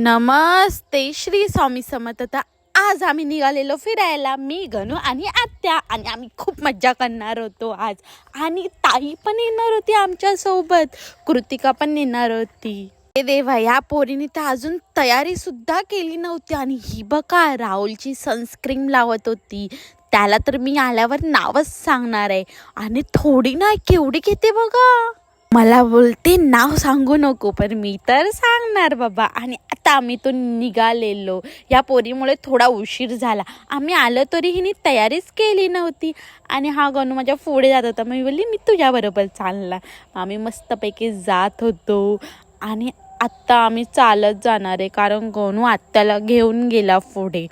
नमस्ते, श्री स्वामी समर्थ. आज आम्ही निघालेलो फिरायला, मी गणू आणि आत्या, आणि आम्ही खूप मज्जा करणार होतो आज. आणि ताई पण येणार होती आमच्या सोबत, कृतिका पण येणार होती. हे देवा, या पोरीने तर अजून तयारी सुद्धा केली नव्हती. आणि ही बघा, राहुलची सनस्क्रीन लावत होती. त्याला तर मी आल्यावर नावच सांगणार आहे. आणि थोडी ना केवढी घेते बघा. मला बोलते नाव सांगू नको, पण मी तर सांगणार बाबा. आणि आता आम्ही तो निघालेलो. या पोरीमुळे थोडा उशीर झाला. आम्ही आलो तरी हिने तयारीच केली नव्हती. आणि हा गणू माझ्या पुढे जात होता. मी बोलली मी तुझ्याबरोबर चालला. आम्ही मस्तपैकी जात होतो. आणि आत्ता आम्ही चालत जाणार आहे, कारण गणू आत्याला घेऊन गेला पुढे.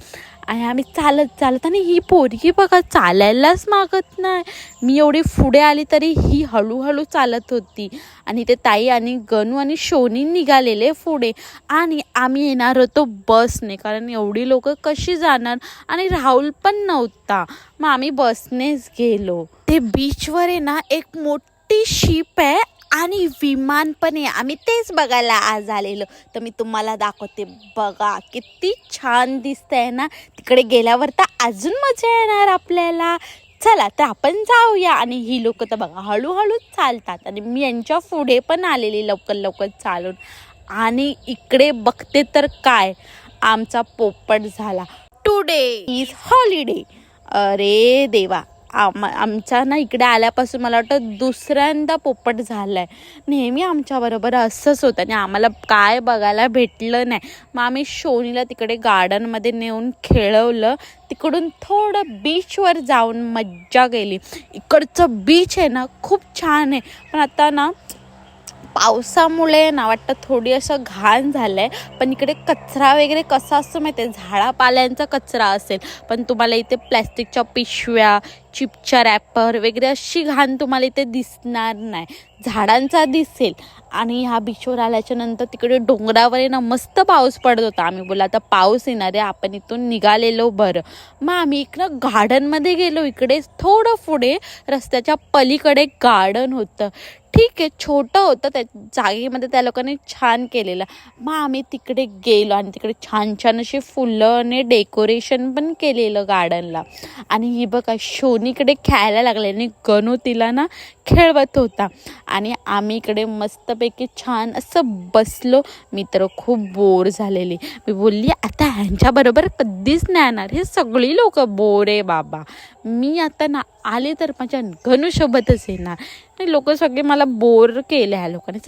आणि आम्ही चालत आणि ही पोरगी बघा चालायलाच मागत नाही. मी एवढी पुढे आली तरी ही हळूहळू चालत होती. आणि ते ताई आणि गणू आणि शोनी निघालेले पुढे. आणि आम्ही येणार होतो बसने, कारण एवढी लोक कशी जाणार. आणि राहुल पण नव्हता, मग आम्ही बसनेच गेलो. ते बीचवर आहे ना एक मोठी शिप आहे आणि विमान पण आहे. आम्ही तेच बघायला आज आलेलो. तर मी तुम्हाला दाखवते बघा, किती छान दिसतंय ना. तिकडे गेल्यावर तर अजून मजा येणार आपल्याला. चला तर आपण जाऊया. आणि ही लोक तर बघा हळूहळू चालतात. आणि मी यांच्या पुढे पण आलेली लवकर चालून. आणि इकडे बघते तर काय, आमचा पोपट झाला. Today is holiday. अरे देवा, आमचा ना इकडे आल्यापासून मला वाटतं दुसऱ्यांदा पोपट झाला आहे. नेहमी आमच्याबरोबर असंच होतं आणि आम्हाला काय बघायला भेटलं नाही. मग आम्ही शोनीला तिकडे गार्डनमध्ये नेऊन खेळवलं. तिकडून थोडं बीचवर जाऊन मज्जा केली. इकडचं बीच आहे ना खूप छान आहे, पण आता ना पावसामुळे ना वाटतं थोडी असं घाण झालं आहे. पण इकडे कचरा वगैरे कसा असतो माहिती आहे, झाडापाल्यांचा कचरा असेल, पण तुम्हाला इथे प्लॅस्टिकच्या पिशव्या, चिपच्या रॅपर वगैरे अशी घाण तुम्हाला इथे दिसणार नाही. झाडांचा दिसेल. आणि ह्या बीचवर आल्याच्या नंतर तिकडे डोंगरावर ना मस्त पाऊस पडत होता. आम्ही बोला आता पाऊस येणार आहे, आपण इथून निघालेलो बरं. मग आम्ही इकडं गार्डनमध्ये गेलो. इकडे थोडं पुढे रस्त्याच्या पलीकडे गार्डन होतं. ठीक आहे, छोटं होतं, त्या जागेमध्ये त्या लोकांनी छान केलेलं. मग आम्ही तिकडे गेलो आणि तिकडे छान अशी फुलं आणि डेकोरेशन पण केलेलं गार्डनला. आणि ही बघा शोनीकडे खेळायला लागले आणि गणू तिला ना खेळवत होता. आणि आम्ही इकडे मस्तपैकी छान असं बसलो. मी तर खूप बोर झालेली. मी बोलली आता ह्यांच्याबरोबर कधीच नाही येणार, हे सगळी लोक बोर आहे बाबा. मी आता ना आले तर माझ्या गणूसोबतच येणार. लोक सगळे मला बोर केले ह्या लोकांनी.